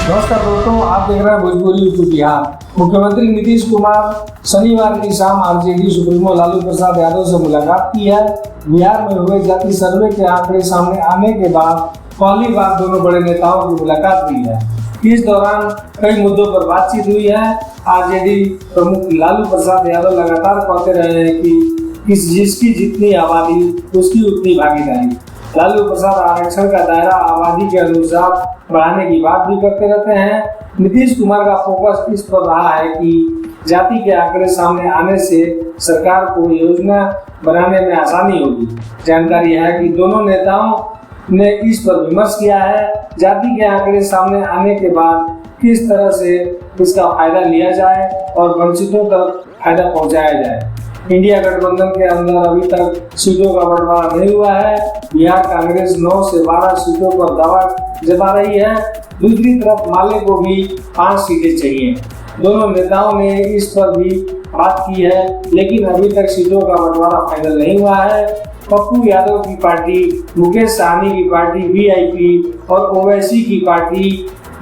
नमस्कार दोस्तों, आप देख रहे हैं भोजपुरी यूट्यूब बिहार। मुख्यमंत्री नीतीश कुमार शनिवार की शाम आरजेडी सुप्रीमो लालू प्रसाद यादव से मुलाकात की है। बिहार में हुए जाति सर्वे के आंकड़े सामने आने के बाद पहली बार दोनों बड़े नेताओं की मुलाकात हुई है। इस दौरान कई मुद्दों पर बातचीत हुई है। आरजेडी प्रमुख लालू प्रसाद यादव लगातार कहते रहे हैं कि जिसकी जितनी आबादी उसकी उतनी भागीदारी। लालू प्रसाद आरक्षण का दायरा आबादी के अनुसार बढ़ाने की बात भी करते रहते हैं। नीतीश कुमार का फोकस इस पर रहा है कि जाति के आंकड़े सामने आने से सरकार को योजना बनाने में आसानी होगी। जानकारी है कि दोनों नेताओं ने इस पर विमर्श किया है। जाति के आंकड़े सामने आने के बाद किस तरह से इसका फायदा लिया जाए और वंचितों तक फायदा पहुंचाया जाए। इंडिया गठबंधन के अंदर अभी तक सीटों का बंटवारा नहीं हुआ है। बिहार कांग्रेस 9 से 12 सीटों पर दावा जता रही है। दूसरी तरफ माले को भी 5 सीटें चाहिए। दोनों नेताओं ने इस पर भी बात की है, लेकिन अभी तक सीटों का बंटवारा फाइनल नहीं हुआ है। पप्पू यादव की पार्टी, मुकेश सहनी की पार्टी वीआईपी और ओवैसी की पार्टी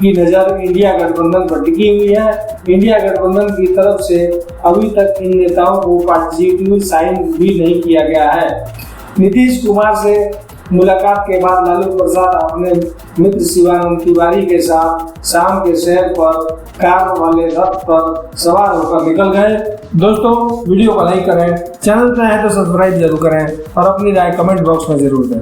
की नज़र इंडिया गठबंधन पर टिकी हुई है। इंडिया गठबंधन की तरफ से अभी तक इन नेताओं को पार्टिसिपेटिव साइन भी नहीं किया गया है। नीतीश कुमार से मुलाकात के बाद लालू प्रसाद अपने मित्र शिवानंद तिवारी के साथ शाम के शहर पर कार वाले रथ पर सवार होकर निकल गए। दोस्तों, वीडियो को लाइक करें, चैनल पर हैं तो सब्सक्राइब जरूर करें और अपनी राय कमेंट बॉक्स में जरूर दें।